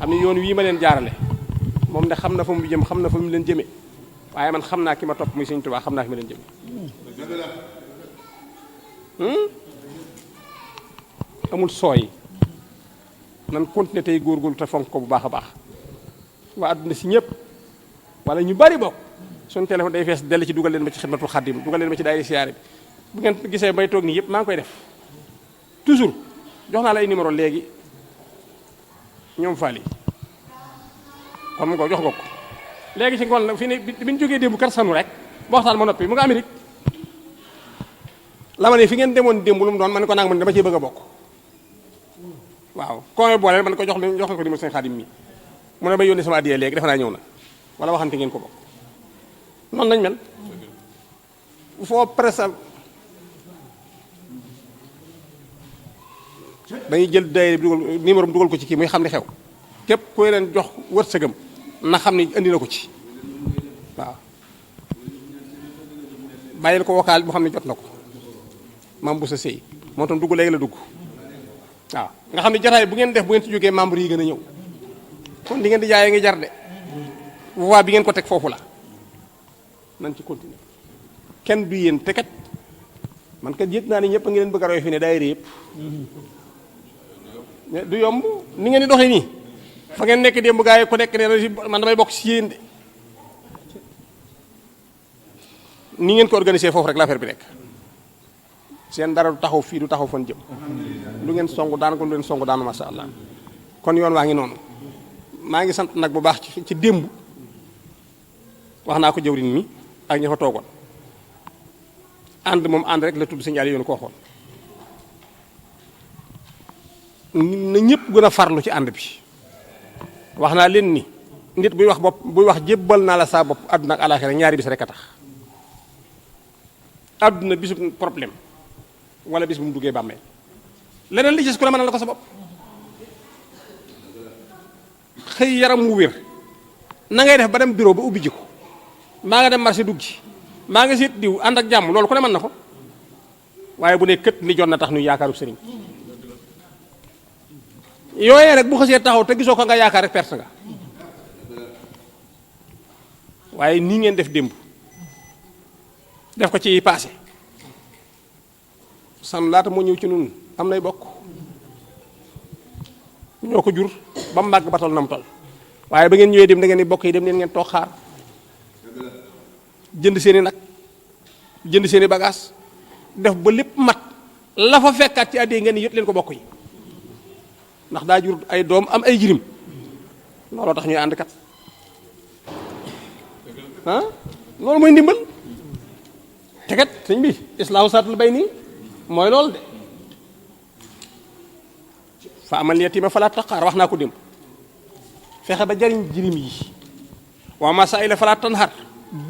xam ne yoon wii ma leen jaarale moom de xam na fa mu jëm xam na fa mu leen jëme waaye man xam naa ki ma topp muy Sëñ Tuubaa xam naa fi ma leen jëme amul sooy nan continuer tey góorgóorlu te fonk ko bu baax a baax waa adduna si ñëpp wala ñu bari bokk suñu téléphone day fees dell ci dugal leen ma ci xidmatul xaddim dugal leen ma ci daayira siyaare bi bu ngeen gisee may toog nii yëpp maa ngi koy def toujours jox naa la ay numéro léegi ñoom Fally kon mu ko jox nga ko léegi ci ngoon la fi ne bi ñu jógee démb kar sanu rek ba waxtaan ma noppi mu nga Amérique la ma ne fi ngeen demoon démb lu mu doon man ko nanga man dama cee bëgg a bokk waaw koo boole man ko jox ko numéro seen xaadim mi mu ne ba yónnee sama addiya léegi defe naa ñëw na wala waxante ngeen ko bokk noonu lañ mel foo presse dañuy jël daayira bi dugal numéro dugal ko ci kii muy xam ne xew képp koy leen jox wërsëgam na xam ni indi na ko ci waaw bàyyil ko vocal bi mu xam ne jot na ko maam bu sa sëy moo tam dugg léegi la dugg waaw nga xam ne jataay bu ngeen def bu ngeen ci jógee membre yi gën a ñëw kon li ngeen di jaayee ngi jar de voix bi ngeen ko teg foofu la nañ ci continuer kenn du yéen te kat man kat yëg naa ne ñëpp a ngi leen bëgg a roy fi ne daayira yëpp du yomb ni ngeen di doxee nii fa ngeen nekk démb gaa yi ku nekk ne man damay bokk ci yéen de ni ngeen ko organisé foofu rek l'affaire bi nekk seen dara du taxaw fii du taxaw fan jëm lu ngeen songu daan ko lu leen songu daan masha Allah kon yoon waa ngi noonu maa ngi sant nag bu baax ci démb wax naa ko jëwriñ mi ak ña fa toogoon ànd moom ànd rek la tudd signal yoon ko waxoon na ñëpp gën a farlu ci ànd bi wax naa leen ni nit buy wax bopp buy wax jébbal naa la saa bopp àdduna ak alaxira ñaari bis rek a tax àdduna bisu problème wala bis bu mu duggee bàmmeel leneen li gis ku la mënal la ko sa bopp xëy yaram mu wér na ngay def ba dem bureau ba ubbi ji ko maa nga dem marché dugg ci maa nga seet diw ànd ak jàmm loolu ku ne mën na ko waaye bu ne kët ni jot na tax ñu yaakaaru sëriñ yooyee rek bu xasee taxaw te gisoo ko nga yaakaar rek perte nga waaye nii ngeen def démb def ko ci passé sam laata moo ñëw ci nun am nay bokk ñoo ko jur ba mu màgg ba tol na mu tol waaye ba ngeen ñëwee dem da ngeen di bokk yi dem leen ngeen toog xaar jënd seeni nag jënd seeni bagage def ba lépp mat la fa fekkaat ci àddee ngeen yët leen ko bokk yi ndax daa jur ay doom am ay jirim looloo tax ñuy ànd kat ah loolu mooy ndimbal te kat sëñ bi islaahu saatul bay nii mooy loolu de fa amal yatiima falaa taqhar wax naa ko démb fexe ba jariñ jirim yi wa maa saa'ila falaa tanhar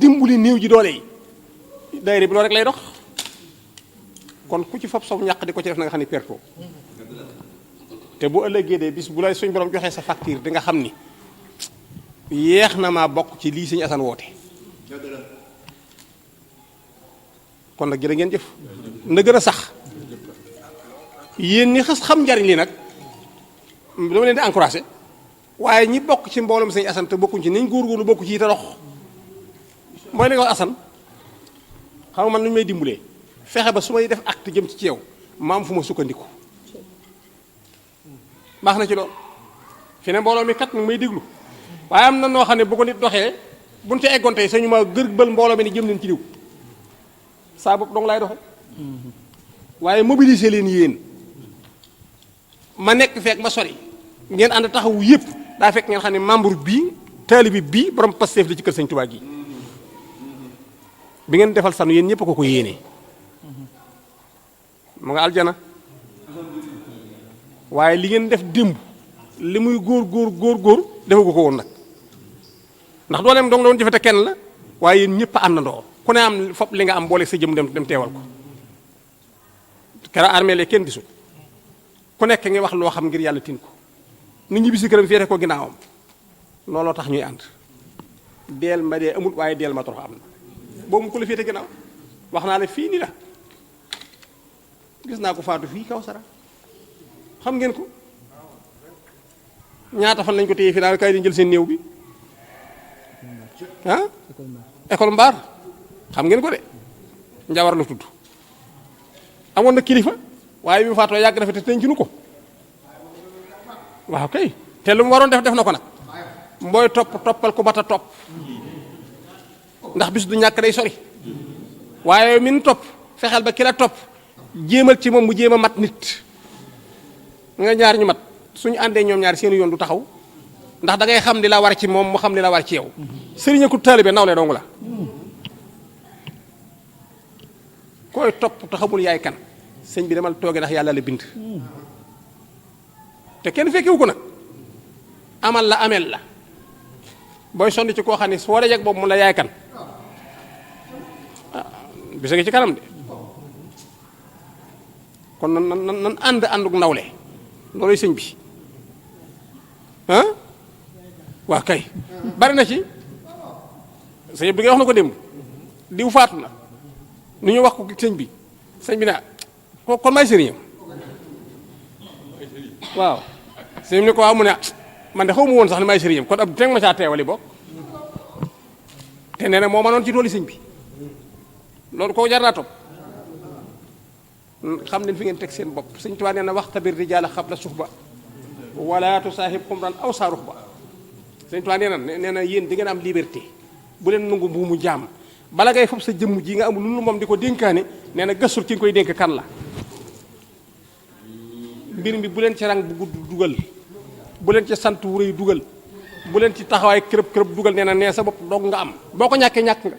dimbali néew ji doole yi daayira bi loolu rek lay dox kon ku ci fab sow ñàq di ko ci def na nga xam ne perto te bu ëllëgee de bis bu lay suñ borom joxee sa facture di nga xam ni yeex na maa bokk ci lii Sëñ Asan woote kon nag jërë ngeen jëf na gën a sax yéen ñi xas xam njariñ li nag dama leen di encouragé waaye ñi bokk ci mbooloom Sëñ Asan te bokkuñ ci nañ góorgóorlu bokk ci te dox mooy li nga wax Asan xam nga man lu ñu may dimbalee fexe ba su may def acte jëm ci yow ma am fu ma sukkandiku baax na ci loolu fi ne mbooloo mi kat mi may déglu waaye am na noo xam ne bu ko nit doxee buñ ca eggoon tey sañu ma gërbal mbooloo mi ni jëm leen ci diw saa bopp dong laay doxe waaye mobiliser leen yéen ma nekk fekk ma sori ngeen ànd taxawu yëpp daa fekk ngeen xam ne membre bii taalibi bii borom Pastef li ci kër Sëñ Tuubaa gi bi ngeen defal sanu yéen ñëpp ko yéenee mu nga aljana waaye li ngeen def démb li muy góor defagu ko woon nag ndax dooleem dong la woon jëfete kenn la waaye yéen ñëpp a àndandoo ku ne am fop li nga am boole sa jëm dem teewal ko kera armée le kenn gisu ku nekk ngi wax loo xam ngir yàlla tin ko nit ñi bisi këram féete ko ginnaawam looloo tax ñuy ànd deel ma dee amul waaye deel ma torox am na boobu mu ko la féete ginnaaw wax naa la fii ni la gis naa ko faatu fii kaw sara xam ngeen ko ñaata fan lañ ko téye fi naan kay di jël seen néew bi ah école mbaar xam ngeen ko de njawar la tudd amoon na kilifa waaye bi mu faatoo yàgg na fi te tëncuñu ko waaw kay te lu mu waroon def na ko nag mbooy toppal ko mat a topp ndax bis du ñàkk day sori waaye min topp fexeel ba ki la topp jéemal ci moom mu jéem a mat nit nga ñaar ñu mat suñu àndee ñoom ñaar seeni yoon du taxaw ndax da ngay xam li la war ci moom mu xam li la war ci yow sëriñ ku taalibe nawle dong la koy topp te xamul yaay kan sëñ bi demal tooge ndax yàlla la bind te kenn fekkiwu ko nag amal la amel la booy sonni ci koo xam ne soo dajeg boobu mun la yaay kan bisa ngi ci kanam de kon nan ànduk nawle looluy sëñ bi ah waa kay bari na ci sëñ bi nga wax na ko démb diw faatu na nu ñu wax ko sëñ bi naa kon may sëriñam waaw sëñ bi ne ko waaw mu ne man de xaw ma woon sax ni may sëriñam kon ab teg ma caa teewali bokk te nee na moo manoon ci tooli sëñ bi loolu koo jar naa topp xam leen fi ngeen teg seen bopp sëñ Tuubaa nee na waxtabir rijaala xabla suxba wala tusaahib xumran aw saarux ba sëñ Tuubaa nee na yéen di ngeen am liberté bu leen nangu mbuumu jaam bala ngay fob sa jëmm ji nga amul lu moom di ko dénkaane nee na gëstul ki nga koy dénk kan la mbir mi bu leen ci rang bu gudd dugal bu leen ci sant wu rëy dugal bu leen ci taxawaay kërëb dugal nee na nee sa bopp doog nga am boo ko ñàkkee ñàkk nga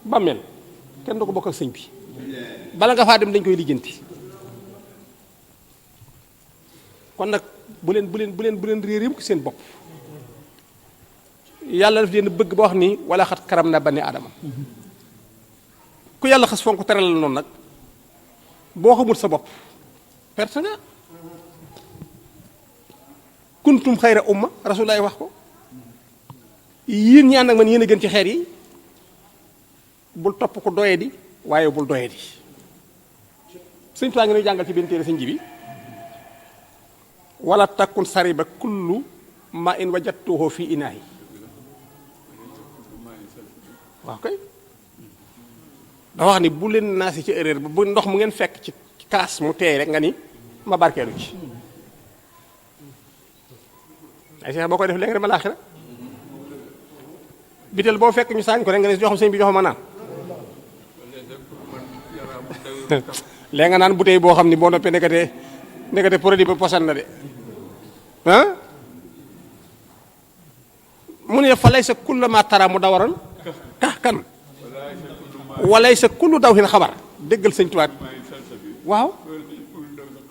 bàmmeel kenn du ko bokk ak sëñ bi bala nga faa dem dañ koy lijjanti kon nag bu leen réer yëpp seen bopp yàlla daf leen bëgg ba wax ni wala xat karam na bani aadama ku yàlla xas fonk teral la noonu nag boo xamul sa bopp perte nga kuntum xayra umma rasulullaay wax ko yéen ñi ànd ak man yéen a gën ci xeer yi bul topp ko doye di waaye bul doye di sëñ Tuubaa ngi nuy jàngal ci benn téere sëñ ji bi wala takkun sariba kullu ma in wajadtuhu fi inaahi waaw kay dafa wax ni bu leen naasi ci erreur ba bu ndox mu ngeen fekk ci kaas mu teey rek nga ni ma barkeelu ci ay seex boo koy def léegi rek ba laaxira bitel boo fekk ñu saañ ko rek nga ne joxam sëñ bi joxam ma naan léegi nga naan bouteille boo xam ni boo noppee nekkate produit ba posan na de ah mu ne fa lay sa kulla ma tara mu dawaran tax kan walay sa kullu daw hin xabar déggal sëñ tubaab waaw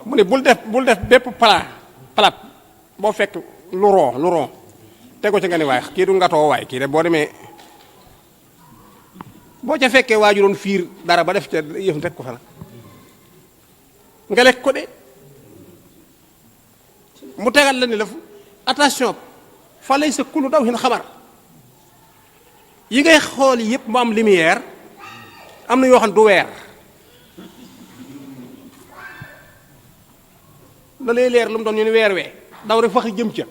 mu ne bul def bépp palaat boo fekk lu ron tego ci nga ne waaye kii du ngatoo waay kii de boo demee boo ca fekkee waaju doon fiir dara ba def ca yëf teg ko fa nag nga lekk ko de mu tegal la ni la attention fa lay sa kullu daw hin xabar yi ngay xool yëpp mu am lumière am na yoo xam du weer la lay leer lu mu doon ñu ni weer wee daw rek fax jëm ca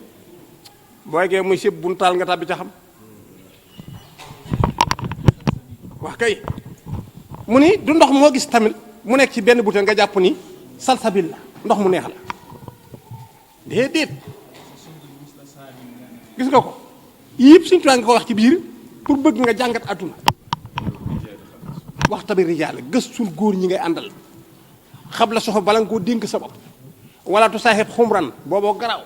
booy gee muy sëb buntaal nga tàbbi ca xam wax kay mu ni du ndox moo gis tamit mu nekk ci benn butéel nga jàpp ni salsabil la ndox mu neex la déedéet gis nga ko yëpp suñu tuwaa nga ko wax ci biir pour bëgg nga jàngat àdduna wax tamit rijaal gëstul góor ñi ngay àndal xab la soxo bala nga koo dénk sa bopp wala tu saaxib xumran booboo garaaw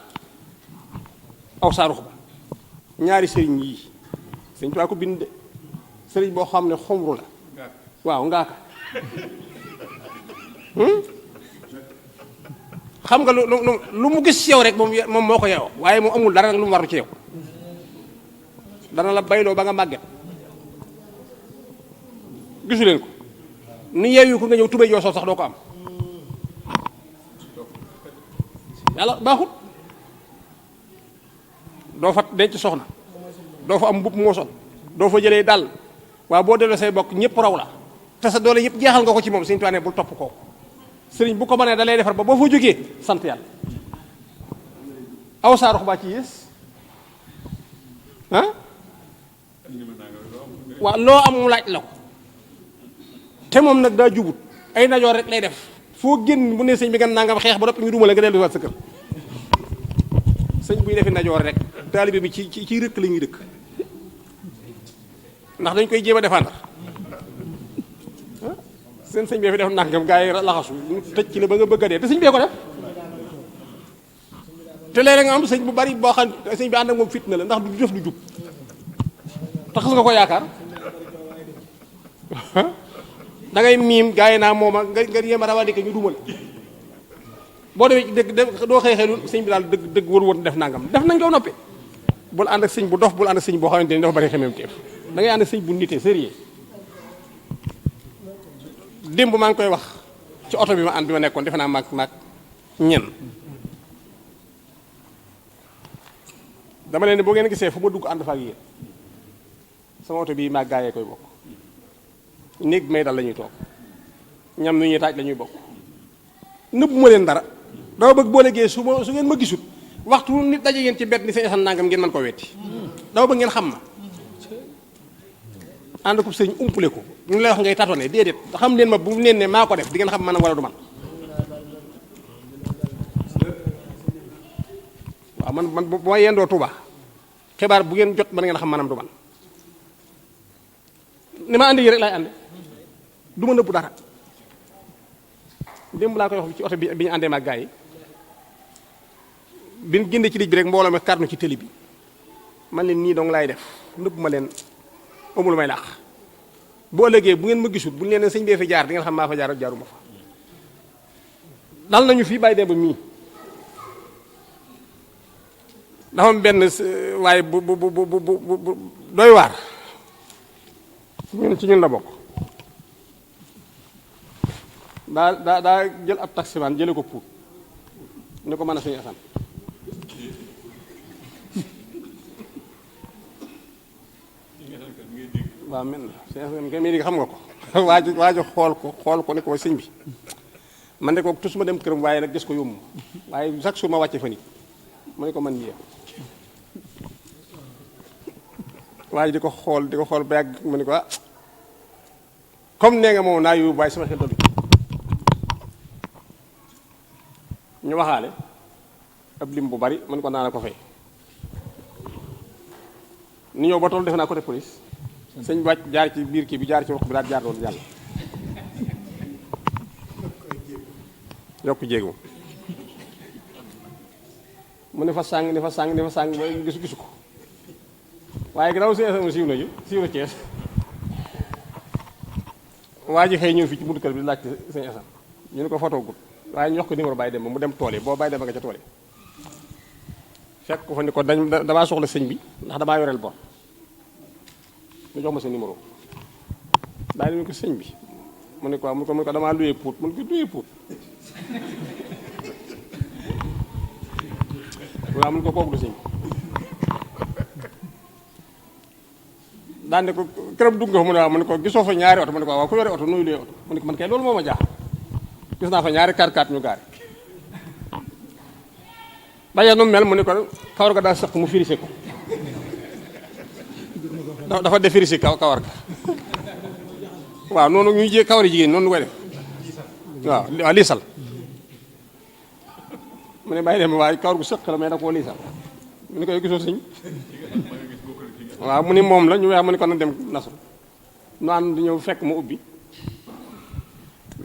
aw saarux ba ñaari sëriñ yii sëñ tuwaa ko bind de sëriñ boo xam ne xumru la waaw ngaaka xam nga lu mu gis ci yow rek moom moo ko yow waaye moom amul dara nag lu mu waru ci yow dana la bayloo ba nga màgget gisu leen ko ni yeewu ko nga ñëw tubéy yoo sol sax doo ko am yàlla baaxut doo fa denc soxna doo fa am mbubb moo sol doo fa jëlee dal waaw boo delloo say bokk ñëpp raw la te sa doole yëpp jeexal nga ko ci moom Sëñ Tuubaa ne bul topp kooku sëriñ bu ko mënee da lay defar ba boo fa jógee sant yàlla aw saarux baa ci yées ah waaw loo am mu laaj la ko te moom nag daa jubut ay najoor rek lay def foo génn bu ne sëñ bi nga nangam xeex ba noppi ñu duma la nga dellu waat sa kër sëñ buy defi najoor rek taalibe bi ci rëkk la ñuy dëkk ndax dañ koy jéem a défendre seen sëñ bi fi def nangam gaa yi laxasu tëj ci la ba nga bëgg a dee te sëñ bee ko def te léeg-léeg nga am sëñ bu bari boo xam sëñ bi ànd ak moom fitna la ndax du def du jub tax nga ko yaakaar da ngay miim gaa yi naa mooma nga yéem a rawandike ñu dumal boo demee ci dëgg doo xëy xëy sëñ bi daal dëgg wër def nangam def nañ ko noppi bul ànd ak sëñ bu dof bul ànd ak sëñ boo xamante ni dafa bari xemeem teef da ngay ànd ak sëñ bu nitee sérieux démb maa ngi koy wax ci oto bi ma ànd bi ma nekkoon defe naa maag ñen dama leen ne boo ngeen gisee fu ma dugg ànd fa ak yéen sama oto bii maag gaayee koy bokk néeg bi may dal la ñuy toog ñam nu ñuy taaj la ñuy bokk nëbb ma leen dara dama bëgg boo léegi su ngeen ma gisut waxtu nit daje ngeen ci bet ni seen esan nangam ngeen mën ko wetti dama bëgg ngeen xam ma ànd ko sëñ umpule ko ñu lay wax ngay tatone déedéet xam leen ma bu leen ne maa ko def di ngeen xam maanaam wala du man waaw man bu ma yendoo Tuuba xibaar bu ngeen jot mën ngeen xam maanaam du man ni ma àndi yi rek laay ànde du ma nëbbu dara démb laa koy wax ci oto bi ñu àndee ma gaa yi bi ñu génnee ci lij bi rek mbooloo mi karnu ci télé bi man leen nii dong laay def nëbbu ma leen amul may laax boo ëllëgee bu ngeen ma gisut bu ñu leen sëñ bee fi jaar di ngeen xam maa fa jaar ak jaaruma fa dal nañu fii bàyyi demba mii dafa am benn waaye bu doy waar ñun ci ñun la bokk daa jël ab taximaan jële ko Pout ni ko mën a suñu asan waaw men mi di xam nga ko waaju xool ko ne ko sëñ bi man de ko tus ma dem këram waaye nag gis ko yóbbu waaye chaque jour ma wàcce fa nit mu ne ko man yee waaye di ko xool ba yàgg mu ne ko comme nee nga moom naa yóbbu waaye sama xel doon ñu waxaale ab lim bu bari mu ne ko naa la ko fay ni ñëw ba toll defe naa côté police sëñ bi wàcc jaar ci biir kii bi jaar ci wax bi daal jaar doon jàll yokk jéego mu ne fa sàng ba gisu ko waaye gannaaw siiw na Cees waa ji xëy ñëw fii ci buntu kër bi di laajte sëñ Asan ñu ne ko photo gut waaye ñu wax ko numéro Baye Demba mu dem tool yi boo Baye Demba nga ca tool yi fekk ko fa ni ko damaa soxla sëñ bi ndax damaa yoreel bor ñu jox ma sa numéro Baye Demba ko sëñ bi mu ne ko mu ko damaa luyee Pout mu ne ko luyee Pout waaw mu ne ko kooku du sëñ daan ne ko këram dugg nga fa mu ne waaw mu ne ko gisoo fa ñaari oto mu ne ko waaw ku yore oto nuyu luyee oto mu ne ko man kay loolu moo ma jaaxal gis naa fa ñaari 4x4 ñu gaari daje nu mel mu ne ko kawar ga daa sëq mu firisé ko dafa défirisé kawar ga waaw noonu ñuy jé kawari jigéen noonu koy def waaw liisal mu ne bàyyi dem waaye kawar gu sëq la mais da koo liisal mu ne ko yow gisoo sëñ waaw mu ni moom la ñu weex mu ne ko na dem nasru nu ànd di ñëw fekk ma ubbi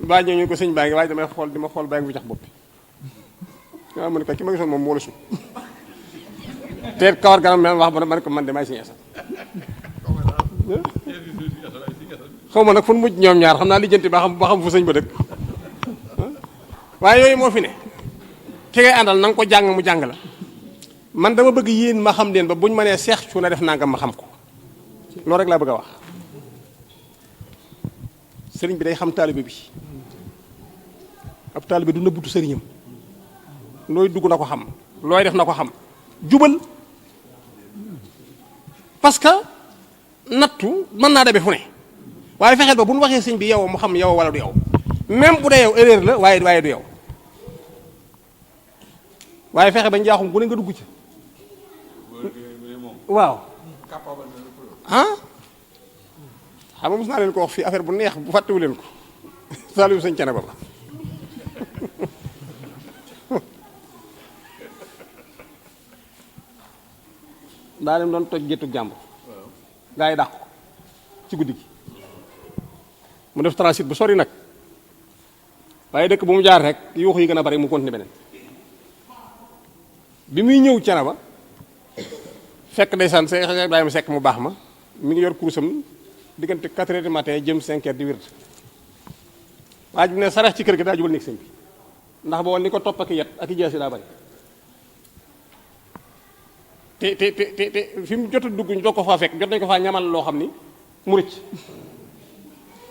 baa ñëw ñu ko sëñ baa ngi waaye damay xool di ma xool baa ngi bu jax boppi waaw mu ne ko ki ma gisoon moom moo la sut te kawar ganam mel wax ma ne ko man de maay sëñ Asan xaw ma nag fu mujj ñoom ñaar xam naa lijjanti ba xam fu sëñ ba dëkk waaye yooyu moo fi ne ki ngay àndal na nga ko jàng mu jàng la man dama bëgg yéen ma xam leen ba buñ ma nee seex cu na def nangam ma xam ko loolu rek laa bëgg a wax sëriñ bi day xam taalibe bi ab taalibe du nëbbutu sëriñam looy dugg na ko xam looy def na ko xam jubal parce que nattu mën naa dabe fu ne waaye fexeel ba bu ñu waxee sëñ bi yow mu xam yow wala du yow même bu dee yow erreur la waaye du yow waaye fexe ba njaaxum gu ne nga dugg ci waaw ah xam nga mos naa leen ko wax fii affaire bu neex bu fàttewu leen ko Saliou sëñ Cene ba ba daa dem doon toj géttu jàmbur gaa yi dàq ko ci guddi gi mu def transit bu sori nag waaye dëkk bu mu jaar rek yuuxu yi gën a bari mu continuer beneen bi muy ñëw Cene ba fekk ndeysaan Seex Ibrahima Sekk mu baax ma mi ngi yor kurusam diggante 4 heures du matin jëm 5 heures di wird waaj bi ne sarax ci kër gi daa jubal nekk sëñ bi ndax boo ni ko topp ak yet ak i jaasi daa bari te fi mu jot a dugg ñu doog ko faa fekk jot nañ ko faa ñamal loo xam ni mu rëcc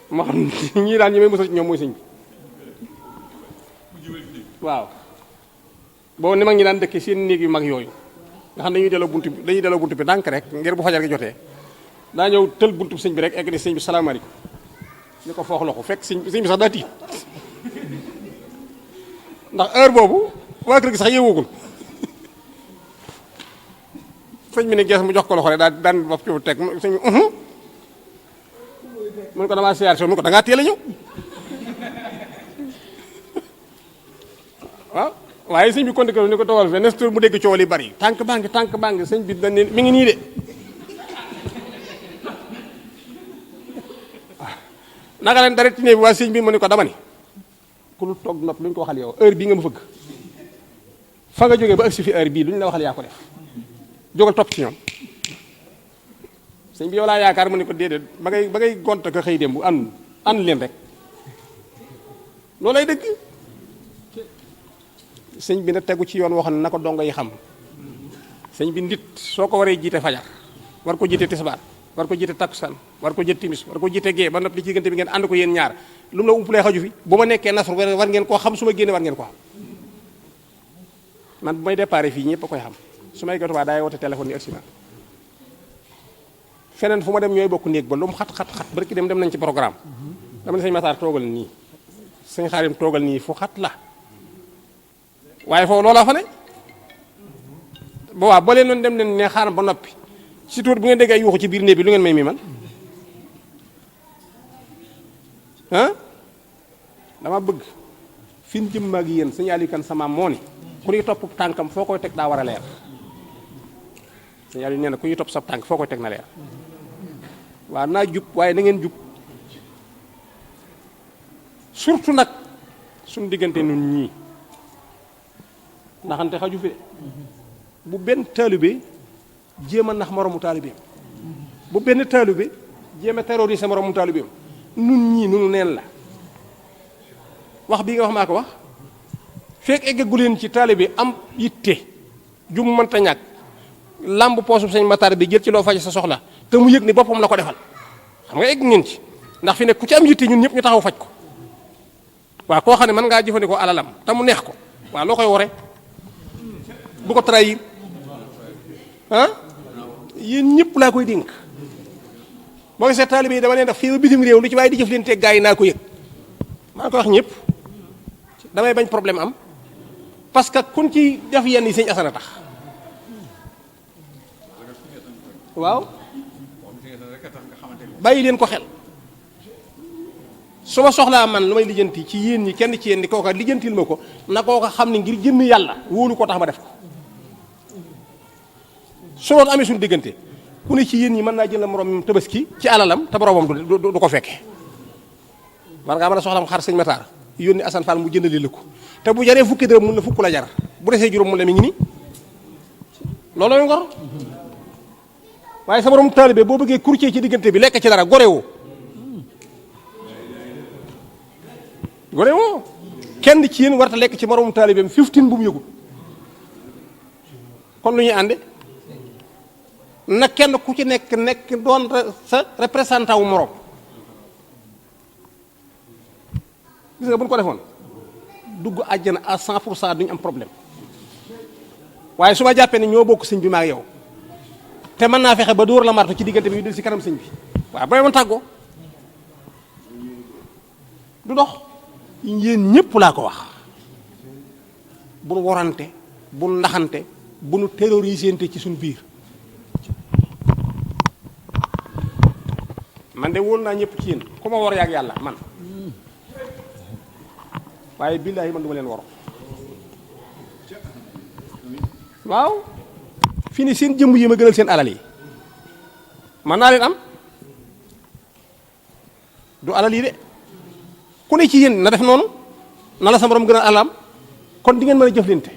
moo xam ñii daan ñi may musal ci ñoom mooy sëñ bi waaw boobu ni mag ñi daan dëkke seen néeg yu mag yooyu nga xam dañuy delloo buntu bi ndànk rek ngir bu fajar gi jotee daa ñëw tël buntu sëñ bi rek egg ni sëñ bi salaamaaleykum ni ko foox loxo fekk sëñ bi sax daa tiit ndax heure boobu waa kër gi sax yeewoogul sëñ bi ne gees mu jox ko loxo rek daan bopp ci teg sëñ bi mun ko damaa siyaar so mun ko da ngaa teel a ñëw waaw waaye sëñ bi konti ni ko toogal fe nestor mu dégg coow li bari tànk baa ngi sëñ bi dañ ne mi ngi nii de naka leen dara ci ne bi waa sëñ bi mu ne ko dama ni ku lu toog nopp lu ñu ko waxal yow heure bii nga ma fëgg fa nga jógee ba agsi fi heure bii lu ñu la waxal yaa ko def jógal topp ci ñoom sëñ bi yow laa yaakaar mu ne ko déedéet ba ngay gont ko xëy dem bu ànd leen rek loolay dëgg sëñ bi na tegu ci yoon woo xam ne na ko dongo yi xam sëñ bi nit soo ko waree jiite fajar war ko jiite tisbaar war ko jiite takkusaan war ko jiite timis war ko jiite gee ba noppi li ci diggante bi ngeen ànd ko yéen ñaar lu mu la umpalee xaju fi bu ma nekkee nasr war ngeen koo xam su ma génne war ngeen ko xam man bu may déparé fii ñëpp a koy xam su may gotubaa daay woote téléphone yi accident feneen fu ma dem ñooy bokk néeg ba lu mu xat barki dem nañ ci programme dama ne sëñ Matar toogal nii sëñ Xaarim toogal nii fu xat la waaye foofu loolaa fa ne boobaa ba leen noonu dem leen ne xaaral ba noppi surtout bu ngeen déggee yuuxu ci biir néeg bi lu ngeen may mi man ah dama bëgg fi ñu jëm ak yéen sëñ Aliou Kane sama moo ni ku ñuy topp tànkam foo koy teg daa war a leer sëñ Aliou nee na ku ñuy topp sa tànk foo koy teg na leer waaw naa jub waaye na ngeen jub surtout nag suñu diggante nun ñii ndaxante xaju fi bu benn taalibe jéem a nax moromu taalibeem bu benn taalibe jéem a terroriser moromu taalibeem nun ñii nunu neen la wax bii nga wax maa ko wax fekk eggagu leen ci taalibe am yitte ju mu mënta ñàkk làmb poosub sëñ Matar bi jël ci loo faj sa soxla te mu yëg ni boppam la ko defal xam nga egg ngeen ci ndax fi ne ku ci am yitte ñun ñëpp ñu taxaw faj ko waaw koo xam ne mën ngaa jëfandikoo alalam te mu neex ko waaw loo koy wore bu ko trahir ah yéen ñëpp laa koy dénk boo gisee taalibe yi dama leen def fii ba bitim réew lu ci waaye di jëf leen teg gaa yi naa ko yëg maa ko wax ñëpp damay bañ problème am parce que kun ci def yenn yi sëñ Asana tax waaw bàyyi leen ko xel su ma soxlaa man lu may lijjanti ci yéen ñi kenn ci yéen ni kooka lijjantil ma ko na kooka xam ne ngir jëmm yàlla wóolu ko tax ma def ko su loolu amee suñu diggante ku ne ci yéen ñi mën naa jël la moroom tabaski ci alalam te boromam du ko fekke war ngaa mën a soxlam xar sëñ Matar yónni Assane Fall mu jëndali la ko te bu jaree fukki dërëm mun la fukk la jar bu desee juróom mun la mi ngi nii looloo ngor waaye sa borom taalibe boo bëggee courtier ci diggante bi lekk ci dara gorewoo kenn ci yéen warta lekk ci moromu taalibeem 15 bu mu yëgul kon lu ñuy ànde na kenn ku ci nekk doon sa représentant wu morom gis nga bu ñu ko defoon dugg àjjana à 100% duñu am problème waaye su ma jàppee ne ñoo bokk sëñ bi maa yow te mën naa fexe ba dóor la marto ci diggante bi ñu del si kanam sëñ bi waaye booy ma tàggoo du dox yéen ñëpp laa ko wax bu nu warante bu nu naxante bu nu terrorisente ci suñu biir. man de wóol naa ñëpp ci yéen ku ma war yaak yàlla man waaye billaahi man du ma leen woro waaw fii ni seen jëmm yi ma gënal seen alal yi man naa leen am du alal yi de ku ne ci yéen na def noonu na la sa borom gënal alalam kon di ngeen mën a jëflante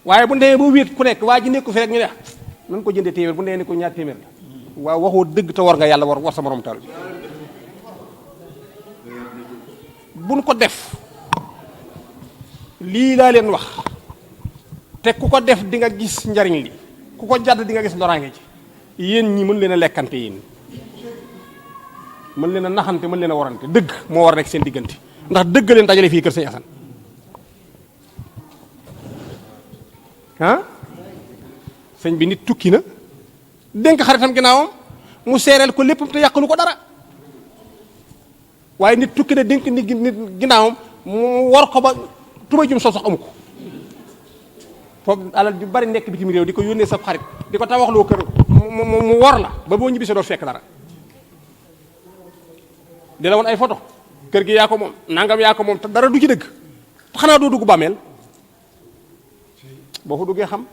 waaye bu ndemee ba wéet ku nekk waa ji nekku fi rek ñu ne nan ko jëndee téeméer bu ndemee ne ko ñaar téeméer la waaw waxoo dëgg te war nga yàlla war sa morom taal bi buñ ko def lii laa leen wax te ku ko def di nga gis njariñ li ku ko jàdd di nga gis loraange ci yéen ñi mën leen a lekkante yéen mën leen a naxante mën leen a warante dëgg moo war a nekk seen diggante ndax dëgg leen dajale fii kër Sëñ Asan sëñ bi nit tukki na dénk xaritam ginnaawam mu seereel ko léppam te yàqalu ko dara waaye nit tukki na dénk nit ginnaawam mu war ko ba tuba jum soo sax amu ko foofu alal ju bari nekk bitim réew di ko yónnee sa xarit di ko tawaxloo kër mu war la ba boo ñibbisee doo fekk dara di la woon ay photo kër gi yaa ko moom nangam yaa ko moom te dara du ci dëgg xanaa doo dugg bàmmeel boo fa duggee xam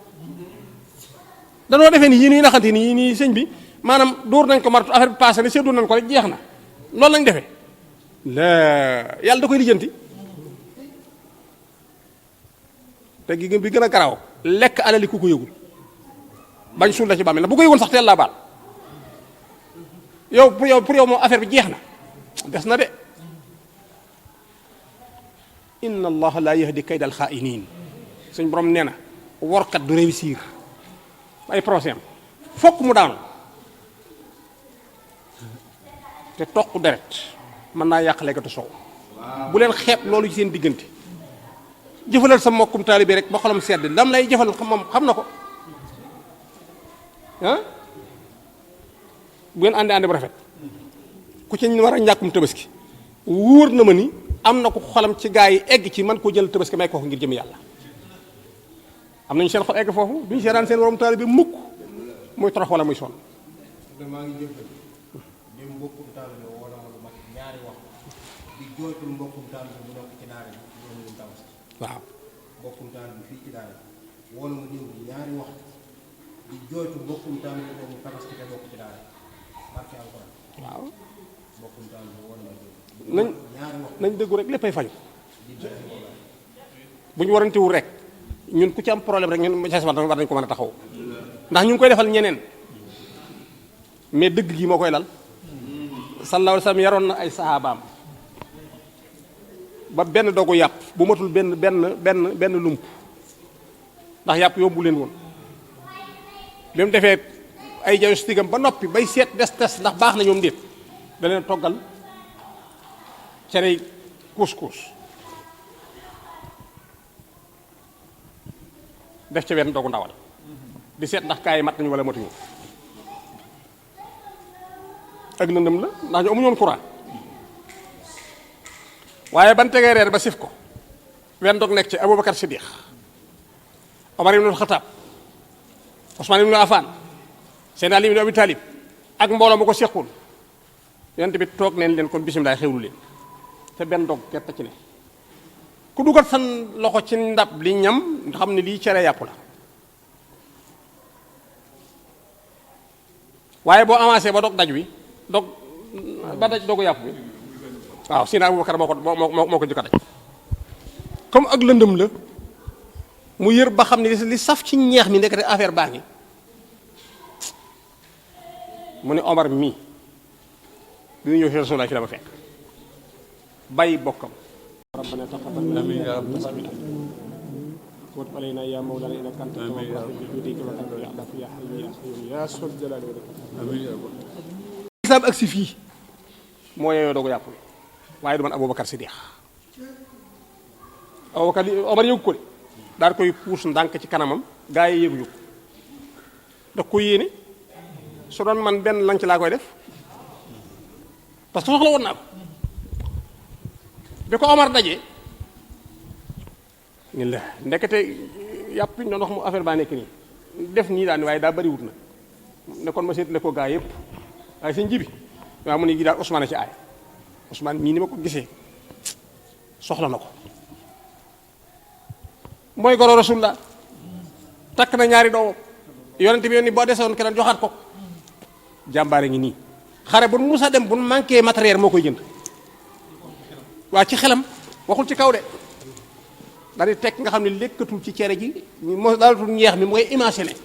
danoo defee ni yii nii naxante ni yii nii sëñ bi maanaam dóor nañ ko martu affaire bi passé ne seddu nañ ko rek jeex na loolu lañ defee la yàlla da koy lijjanti te gi bi gën a garaaw lekk alali ku ko yëgul bañ suul la ci bàmmeel la bu ko yëgul sax teel laa baal yow pour yow moom affaire bi jeex na des na de inna allaha la yahdi kayda al xaa'iniin suñ borom nee na workat du réussir ay procès am fokk mu daanu te toq deret mën naa yàq lekkatu soow bu leen xeeb loolu ci seen diggante jëfalal sa mbokkum taalibe rek ba xolam sedd lam lay jëfal moom xam na ko bu ngeen àndee ànd bu rafet ku ci war a ñàkkum tabaski wóor na ma ni am na ko xolam ci gaa yi egg ci man koo jël tabaski may ko ngir jëm yàlla am nañu seen xol egg foofu duñu seetaan seen warom taalibe mukk muy torox wala muy sonn. maa ngi jëfal dem mbokkum taalibe wala ma lu mat ñaari wax di jooytul mbokkum taalibe bu nekk ci daara bi loolu ñu tabaski waaw mbokkum taalibe fii ci daara bi wala ma ñëw ñaari wax di jooytul mbokkum taalibe boobu tabaski te bokk ci daara barke alxuraan waaw mbokkum taalibe wala ma nañ ñaari wax nañ dëggu rek léppay faju bu ñu warantewul rek ñun ku ci am problème rek ñun war nañ ko mën a taxaw ndax ñu ngi koy defal ñeneen mais dëgg gi moo koy lal sallallahu alayhi wa sallam yaroon na ay sahabaam ba benn dogu yàpp bu matul benn lump ndax yàpp yóbbu leen woon bi mu defee ay diagnostic am ba noppi bay seet des ndax baax na ñoom déet da leen toggal cere kuus def ca wenn dogu ndawal di seet ndax kaay mat nañu wala matuñu ak lëndëm la ndax ñu amuñu woon courant waaye ban tegee reer ba sif ko wenn dog nekk ci Abubakar Siddiq Omar ibn Khattab Ousmane ibn Affan Seydina Ali ibn Abi Talib ak mbooloo ma ko sequl yonent bi toog neen leen kon bisimilah xewlu leen te benn dog gerte ci ne ku dugal san loxo ci ndab li ñam xam ne lii cere yàpp la waaye boo avancé ba dog daj wi dog ba daj dogu yàpp bi waaw Seydina Abubakar moo ko jëkk a daj comme ak lëndëm la mu yër ba xam ne li saf ci ñeex mi ndekete affaire baa ngi mu ne Omar mii bi ñu ñëw fi Rasulullah fi la ma fekk bàyyi bokkam rabbana taqabbal minna wa tub alayna ya mawlana innaka anta tawwabur rahim bi judika wa tanka ya Allah ya hayyu ya qayyum ya sul jalali wal ikram islam ak si fii moo yeyoo doogu yàpp waaye du man Abubakar Siddiq Abubakar Omar yëgu ko de daal koy puus ndànk ci kanamam gaa yi yëguñu ko da ko yéene su doon man benn lanc laa koy def parce que soxla woon naa ko bi ko Omar dajee ni la ndekete yàpp ñu doon wax mu affaire baa nekk nii def nii daan waaye daa bëriwut na ne kon ma seetale ko gaa yëpp waaye sëñ ji bi waaw mu ne gi daal Ousmane a ci aay Ousmane mii ni ma ko gisee soxla na ko mooy goro rasulullah takk na ñaari doomam yonent bi ni boo desewoon keneen joxaat ko jàmbaare ngi nii xare bu musa dem bu manqué matériel moo koy jënd waa ci xelam waxul ci kaw de daal di teg nga xam ne lekkatul ci cere ji moo daalatul ñeex mi mu ngay imaginer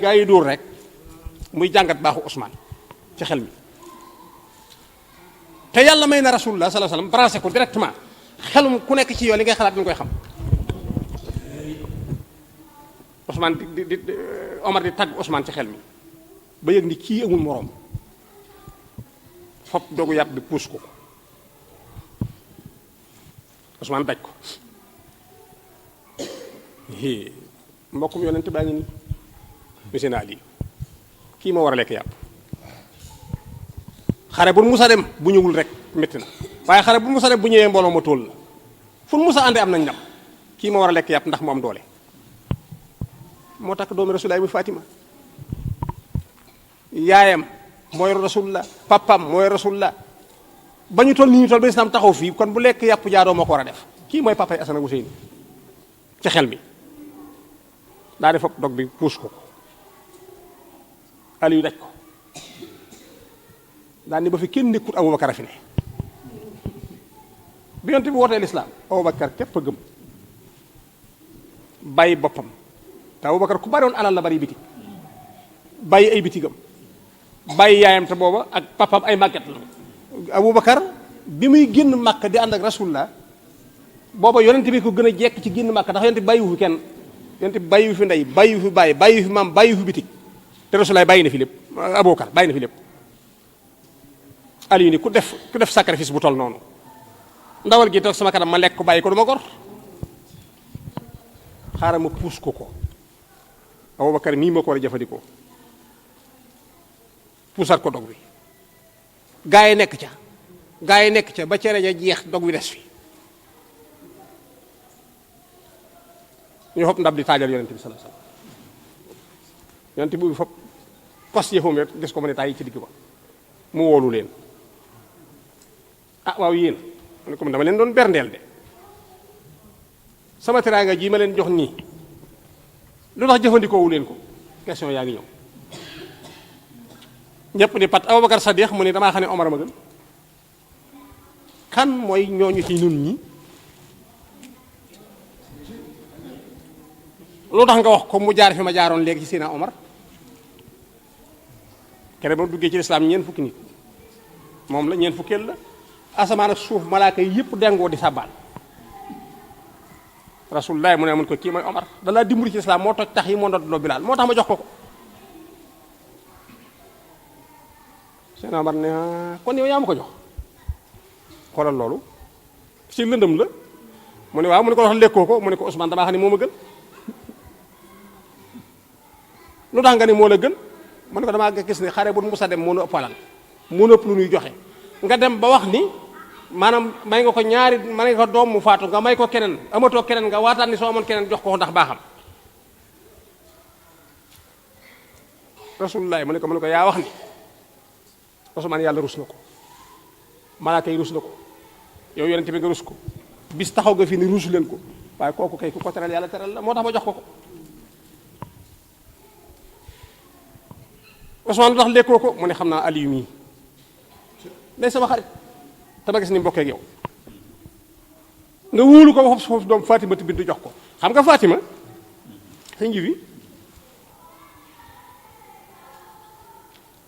gaa yi dóor rek muy jàngat baaxu Ousmane ci xel mi te yàlla may na rasulullah sallallahu alayhi wasallam branché ko directement xelum ku nekk ci yoon li ngay xalaat ñu koy xam Ousmane di Omar di tagg Ousmane ci xel mi ba yëg ni kii amul moroom fop dogu yàpp bi puus ko Ousmane daj ko mbokkum yonent baa ngi nii monsieur Ali kii moo war a lekk yàpp xare bu musa dem bu ñëwul rek métti na waaye xare bu musa dem bu ñëwee mbooloo ma tóol la fu musa àndee am nañ ndam kii moo war a lekk yàpp ndax mu am doole moo takk doomi rasulullah muy Fatima yaayam mooy rasulullah papam mooy rasulullah ba ñu toll ni ñu toll ba islam taxaw fii kon bu lekk yàpp jaadoo moo ko war a def kii mooy papay Asan ak Useyni ci xel mi daa def dog bi puus ko Aliou daj ko daa ni ba fi kenn nekkut Abubakar a fi ne bi yonte bi wootee lislaam Abubakar képp a gëm bàyyi boppam te Abubakar ku bari woon alal la bari bitig bàyyi ay bitigam bàyyi yaayam te booba ak papam ay màgget la Abubakar bi muy génn Màkka di ànd ak rasulullah booba yonent bi ko gën a jekk ci génn Màkka ndax yonent bi bàyyiwu fi kenn yonent bi bàyyiwu fi ndey bàyyiwu fi bàyyi bàyyiwu fi maam bàyyiwu fi bitig te rasulullah bàyyi na fi lépp Abubakar bàyyi na fi lépp Aliou ni ku def sacrifice bu toll noonu ndawal gi toog sama kanam ma lekk ko bàyyi ko du ma gor xaaral ma puus ko Abubakar mii moo ko war a jëfandikoo puusaat ko dog wi gaa yi nekk ca ba cere ja jeex dog wi des fi ñu xob ndab di taajal yonent bi sallallahu alayhi wasallam yonent bi fopp kos yëfam rek gis ko mu ne taay yi ci digg ba mu woolu leen ah waaw yéen mu ne ko dama leen doon berndeel de sama teraanga ji ma leen jox nii lu tax jëfandikoowu leen ko question yaa ngi ñëw ñëpp ni pat Abubakar Sadiq mu ne damaa xam ne Omar ma gën kan mooy ñooñu ci ñun ñi lu tax nga wax ko mu jaar fi ma jaaroon léegi ci Seydina Omar kere ba mu duggee ci lislaam ñeent fukki nit moom la ñeent fukkeel la asamaan ak suuf malaaka yi yëpp dengoo di sàbbaal rasulullah mu ne mun ko kii mooy Omar da laa dimbali ci lislaam moo toj tax yi moo ndoddloo Bilaal moo tax ma jox ko ko Seydina Omar ne kon yow yaa ma ko jox xoolal loolu ci lëndëm la mu ne waaw mu ne ko wax lekkoo ko mu ne ko Ousmane damaa xam ne moo ma gën lu tax nga ni moo la gën mu ne ko damaa gis ne xare bu musa dem moo nu ëpp alal moo nu ëpp lu ñuy joxe nga dem ba wax ni maanaam may nga ko ñaari may nga ko doom mu faatu nga may ko keneen amatoo keneen nga waataan ni soo amoon keneen jox ko ndax baaxam rasulullah mu ne ko yaa wax ni Ousmane yàlla rus na ko malaaka yi rus na ko yow yonent bi nga rus ko bis taxaw nga fi ni rusu leen ko waaye kooku kay ku ko teral yàlla teral la moo tax ma jox ko ko Ousmane lu tax lekkoo ko mu ne xam naa Aliou mii day sama xarit te ma gis ni mbokkee ak yow nga wóolu ko wax foofu doom Fatima bintu jox ko xam nga Fatima sa nji bi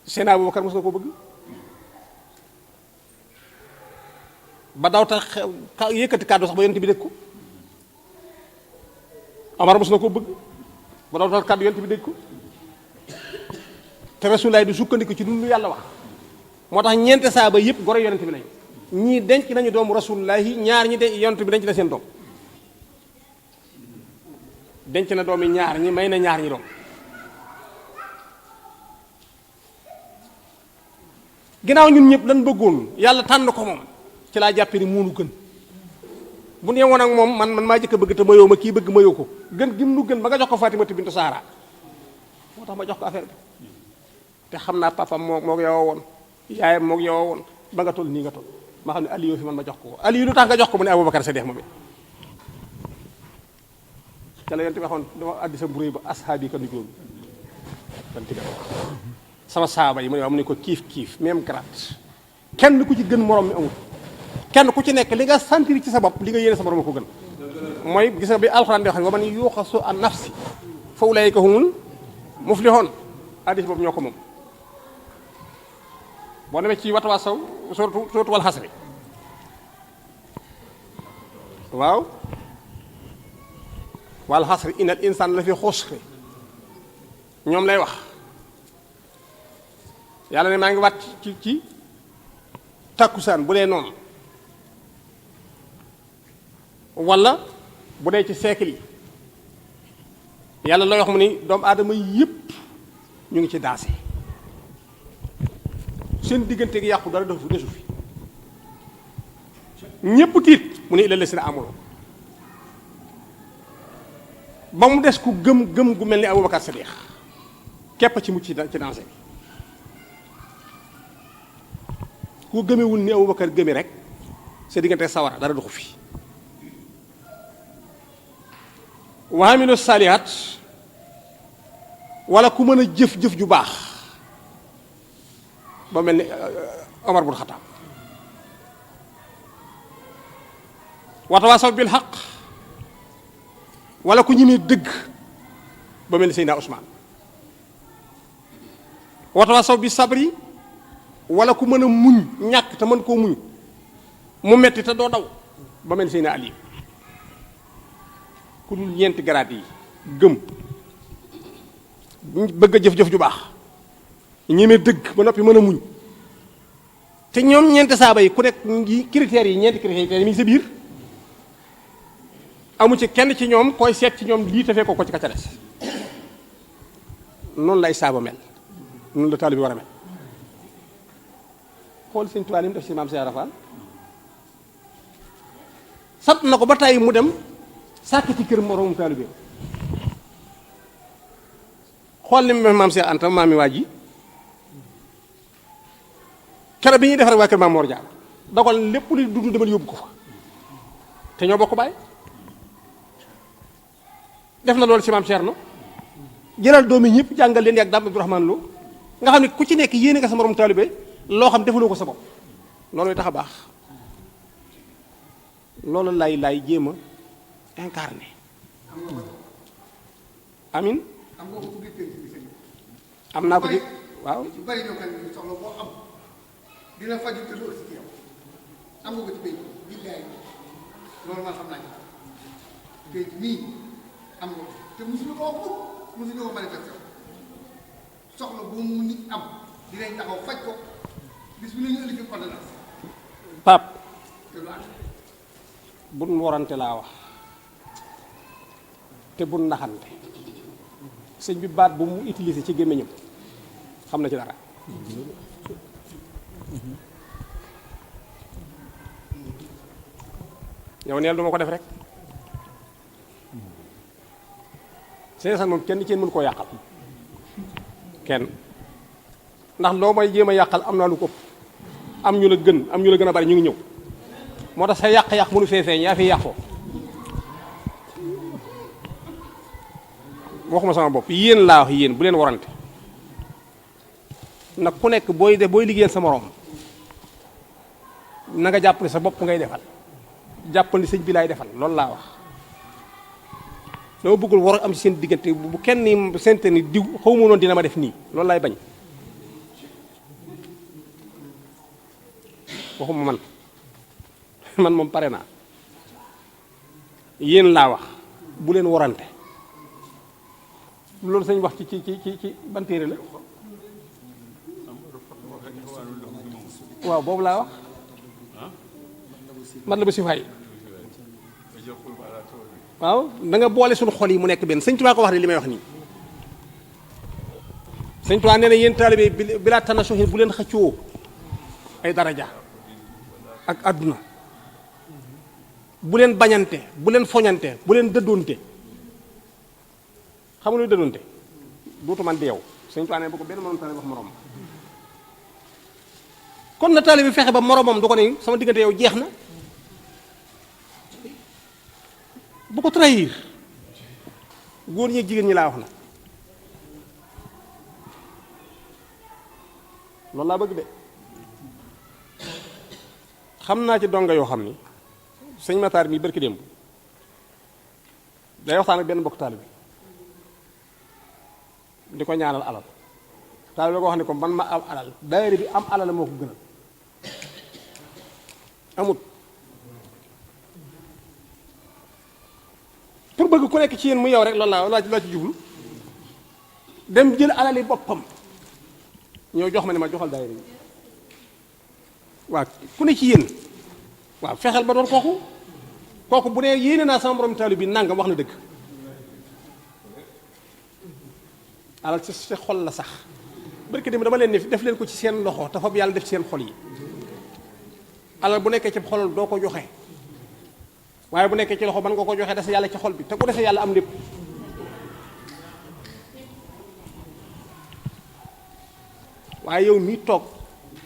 Seydina Abubakar mos na ko bëgg ba daw tax yëkkati kàddu sax ba yonent bi dégg ko Omar mos na ko bëgg ba daw tax kàddu yonent bi dégg ko te Rasulaay du sukkandiku ci lu yàlla wax moo tax ñeente saaba yëpp gore yonent bi lañ ñii denc nañu doomu Rasulullahi ñaar ñi de yonent bi denc na seen doom denc na doomi ñaar ñi may na ñaar ñi doom ginnaaw ñun ñëpp lan bëggoon yàlla tànn ko moom ci laa jàppe ni moonu gën bu nee woon ak moom man maa jëkk a bëgg te mayoo ma kii bëgg mayoo ko gën gim nu gën ba nga jox ko Fatimatu bintu Saara moo tax ma jox ko affaire bi te xam naa papam moo yow woon yaayam moo yow woon ba nga toll nii nga toll ma xam ne Aliou fi man ma jox ko Aliou lu tax nga jox ko mu ne Aboubacar Sadiq moom it ca la yonte waxoon dama addi sa mburéy ba ashaabi ka nujóomi kon tiga sama saaba yi mu ne waaw mu ne ko kiif même grade kenn ku ci gën morom mi amul kenn ku ci nekk li nga sentir ci sa bopp li nga yéene sa morom ko gën mooy gis nga bi alxuraan di wax wa man yuuxasu an nafsi fa ulaa'ika humul muflihoon addis boobu ñoo ko moom boo demee ci watawaasaw surtout wal xasri waaw wal xasri innal insaan la fi xusri ñoom lay wax yàlla ne maa ngi wat ci takkusaan bu dee noonu wala bu dee ci siècle yi yàlla lay wax mu ni doomu aadama yépp ñu ngi ci daase seen diggante gi yàqu dara desu fi ñépp tiit mu ne illa lasina amuloo ba mu des ku gëm gu mel ni Aboubacar Sadiq képp ci mucc ci dansé bi ku gëmewul ni Aboubacar gëme rek sa diggante sawara dara doxu fi wa amilu saalihaat wala ku mën a jëf-jëf ju baax ba mel ni Omar bun Xataab wa tawaasaw bil xaq wala ku ñemee dëgg ba mel ni Seydina Ousmane wa tawaasaw bi sabri wala ku mën a muñ ñàkk te mën koo muñ mu metti te doo daw ba mel ni Seydina Ali ku dul ñeenti garaat yi gëm bëgg a jëf-jëf ju baax ñemee dëgg ba noppi mën a muñ te ñoom ñeenti saaba yi ku nekk critères yi ñeenti critères yi mi ngi sa biir amu ci kenn ci ñoom koy seet ci ñoom lii te fekkoo ko ci ka ca des noonu lay saaba mel noonu la taalibe bi war a mel xool Sëñ Tuubaa li mu def si maam Cheikh Rafal sant na ko ba tàyyi mu dem sàkkati kër moroomum taalibe bi xool li mu maam Cheikh Anta maami waa ji kere bi ñuy defar waa kër Maam Mor Jaara dogal lépp lu dund demal yóbbu ko fa te ñoo bokk baay def na loolu ci maam Cerno jëlal doomi ñëpp jàngal leen yàgg Daam Abdourahmane Lo nga xam ne ku ci nekk yéene nga sa morom taalibe loo xam defaloo ko sa bopp loolu tax a baax loolu lay jéem a incarné amin am nga ko ci biir kër gi sëñ bi. am naa ko ci waaw ci bari ñoo xam ne soxla boo am dina faju te loolu si yow am nga ko ci béy bi gaay loolu man xam naa ci béy nii am nga te mosuñu ko wax mukk mosuñu ko manifesté soxla bu mu nit am dinañ taxaw faj ko bis bu ñu indi ci ordonnance Pape te lu ànd bun warante laa wax te bun naxante sëñ bi baat bu mu utilisé ci gémmiñam xam na ci dara yow neel duma ko def rek Sénégal moom kenn ci mën koo yàqal kenn ndax loo may jéem a yàqal am naa lu ko ëpp am ñu la gën a bari ñu ngi ñëw moo tax sa yàq-yàq mënu fee feeñ yaa fi yàqoo waxuma sama bopp yéen laa wax yéen bu leen warante nag ku nekk booy liggéeyal sa moroom na nga jàpp ne sa bopp ngay defal jàppal ni sëñ bi laay defal loolu laa wax dama bëggul war am ci seen diggante bu kenn ni sente ni diw xaw ma noonu dina ma def nii loolu laay bañ waxuma man moom pare naa yéen laa wax bu leen warante loolu sañ wax ci ban téere la waaw boobu laa wax man la ba si fay waaw da nga boole suñu xol yi mu nekk benn sëñ Tuubaa ko wax ne li may wax nii sëñ Tuubaa nee na yéen taalibe bi laa tana soxin bu leen xëccoo ay daraja ak àdduna bu leen bañante bu leen foñante bu leen dëddoonte xam nga luy dëddoonte duutu man di yow Sëñ Tuubaa ne bu ko benn moroom taalibe wax moroom kon na taalibe bi fexe ba moroomam du ko ne sama diggante yow jeex na bu ko trahir góor ñi ak jigéen ñi laa wax na loolu laa bëgg de xam naa ci donga yoo xam ni sëñ Matar mi barki démb day waxtaan ak benn mbokk taalibe di ko ñaanal alal taalibe ko wax ne ko man ma am alal daayira bi am alal moo ko gënal amut pour bëgg ku nekk ci yéen mu yow rek loolu laa ci jublu dem jël alali boppam ñëw jox ma ne ma joxal daayira bi waaw ku ne ci yéen waaw fexeel ba doon kooku bu dee yéene naa sama borom taalibe bi nangam wax na dëgg alal ci xol la sax barke dem dama leen ne def leen ko ci seen loxo te fab yàlla def ci seen xol yi alal bu nekkee ci xol doo ko joxe waaye bu nekkee ci loxo ban nga ko joxe dese yàlla ci xol bi te ku dese yàlla am lépp waaye yow mii toog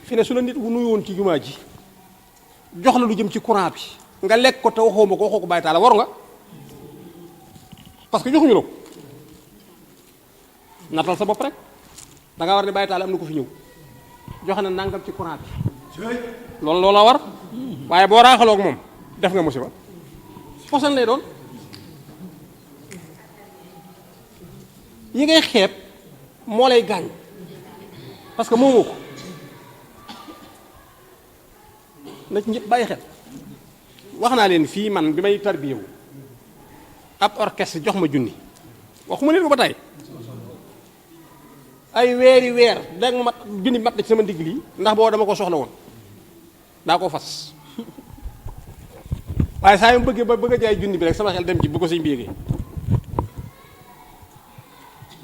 fi ne su la nit wu nuyu woon ci jumaa ji jox la lu jëm ci courant bi nga lekk ko te waxoo ma ko waxoo ko bàyyi taala waru nga parce que joxuñu la ko natal sa bopp rek da nga war ne bàyyi taala am na ko fi ñëw joxe na nangam ci courant bi loolu la war waaye boo raaxaloog moom def nga musiba posan lay doon yi ngay xeeb moo lay gaañ parce que moomoo ko na ci ñëpp bàyyi xel wax naa leen fii man bi may tarbiyewu ab orchestre jox ma junni waxuma leen ko ba tey ay weeri weer danga ma mat junni mat na ci sama ndigg lii ndax boo dama ko soxla woon daa ko fas waaye saa yu bëggee ba bëgg a jaay junni bi rek sama xel dem ci bu ko sëñ bi yéegee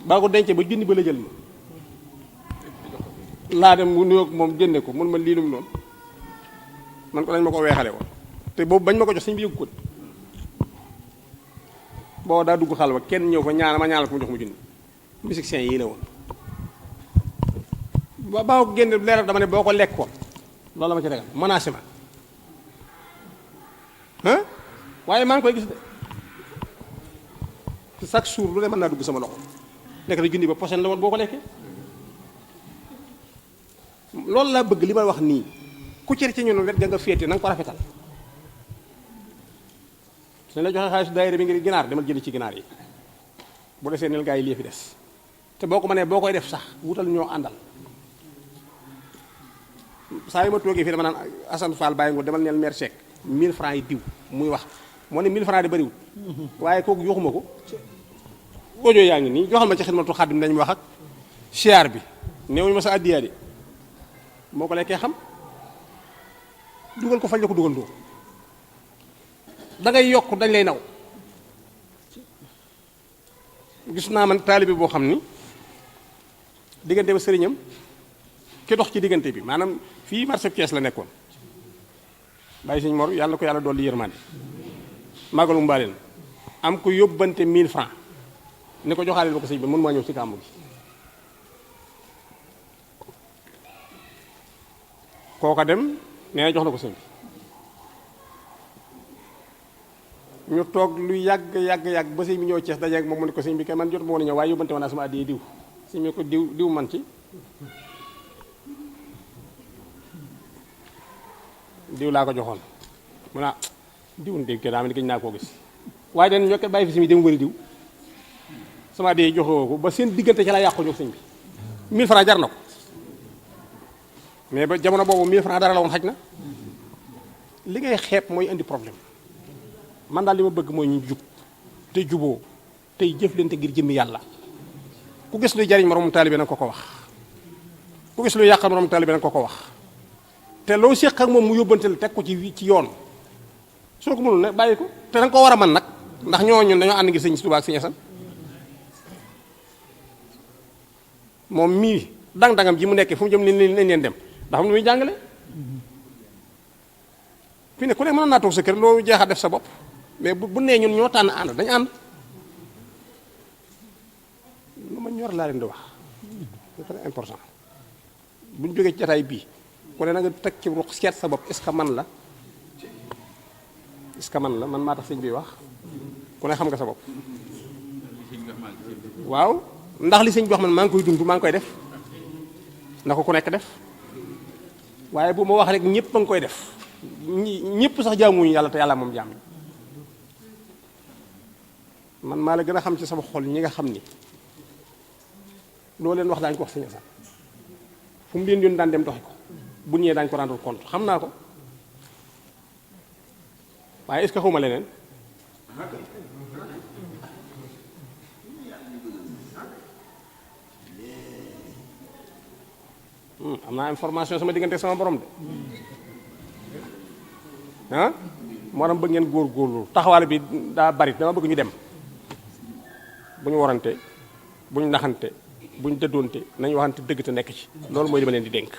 baa ko dencee ba junni ba la jël ma laa dem mu nuyoog moom génne ko mun ma lii lum noonu man ko dañ ma ko weexale woon te boobu bañ ma ko jox sëñ bi yëgu ko boo daa dugg xal ba kenn ñëw fa ñaanal ko mu jox mu junni musiciens yii la woon ba ko génne leeral dama ne boo ko lekk ko loolu la ma ci regal menacé ma waaye maa ngi koy gis de chaque jour lu ne mën naa dugg sama loxo nekk na junni ba pochen la woon boo ko lekkee loolu laa bëgg li may wax nii ku cër ci ñun wet ga nga féete na nga ko rafetal suñ la joxe xaalis daayira bi ngir ginaar demal jëli ci ginaar yi bu desee nel gaa yi lii fi des te boo ko mënee boo koy def sax wutal ñoo àndal saa yu ma toogee fii dama naan Assane Fall bàyyi ngo demal neel maire Seck 1000 francs yi diw muy wax moo ne 1000 francs di bëriwul waaye kooku joxuma ko audio yaa ngi nii joxal ma ci Xidmatul Xaadim dañ wax ak siyaar bi néewuñu ma sa addiya de moo ko lekkee xam dugal ko fañ la ko dugal doo da ngay yokk dañ lay naw gis naa man taalibe boo xam ni diggante ba sëriñam ki dox ci diggante bi maanaam fii marché Thiès la nekkoon bàyyi sëñ Mor yàlla ko yàlla dolli yërmande màggalu mbaaleen am ko yóbbante 1000 francs ni ko joxaaleel ba ko sëñ bi mën maa ñëw ci kàmbu gi kooka dem nee na jox na ko sëñ bi ñu toog lu yàgg ba sëñ bi ñëw Thiès dajeeg moom mu ne ko sëñ bi kay man jot moo ne ñëw waaye yóbbante woon naa sama àddiyee diw sëñ bi ko diw man ci diw laa ko joxoon mu naa diwun dégg daa mel ni gëj naa koo gis waaye den ñoo ko bàyyi fi si mi dem wëri diw sama àddiyee joxewoo ko ba seen diggante ci la yàqu ñoo sëñ bi 1000 francs jar na ko mais ba jamono boobu 1000 francs dara la woon xaj na li ngay xeeb mooy indi problème man daal li ma bëgg mooy ñu jub te juboo tey jëflante ngir jëmmi yàlla ku gis luy jariñ moroom taalibe nag ko ko wax ku gis luy yàqal moroom taalibe nag ko ko wax te loo séq ak moom mu yóbbante la teg ko ci yoon soo ko mënul ne bàyyi ko te danga ko war a man nag ndax ñun dañoo ànd ngir sëñ Tuubaa ak sëñ Asan moom mii dang-dangam ji mu nekkee fu mu jëm nañ leen dem ndax am na muy jàngale fi ne ku ne mën naa toog sa kër loolu jeex a def sa bopp mais bu nee ñun ñoo tànn ànd dañu ànd lu ma ñor laa leen di wax c'est très important bu ñu jógee ci jataay bii ku ne na nga teg ci ruq seet sa bopp est-ce que man la est-ce que man la man maa tax sëñ bi wax ku ne xam nga sa bopp waaw ndax li sëñ bi wax man maa ngi koy dund maa ngi koy def na ko ku nekk def waaye bu ma wax rek ñëpp a ngi koy def ñëpp sax jaamuñu yàlla te yàlla moom jaam man maa la gën a xam ci sama xol ñi nga xam ni loo leen wax daañu ko wax sëñ Assane fu mu leen yoon daan dem doxi ko bu ñëwee daañu ko rendre compte xam naa ko waaye est-ce que xawma leneen am naa information sama diggante sama borom de ah moo tax bëgg ngeen góorgóorlu taxawaale bi daa bari dama bëgg ñu dem bu ñu warante bu ñu naxante bu ñu dëddoonte nañu waxante dëgg te nekk ci loolu mooy li ma leen di dénk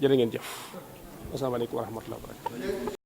jërë ngeen jëf asalaamaaleykum wa rahmatulah wa barakatu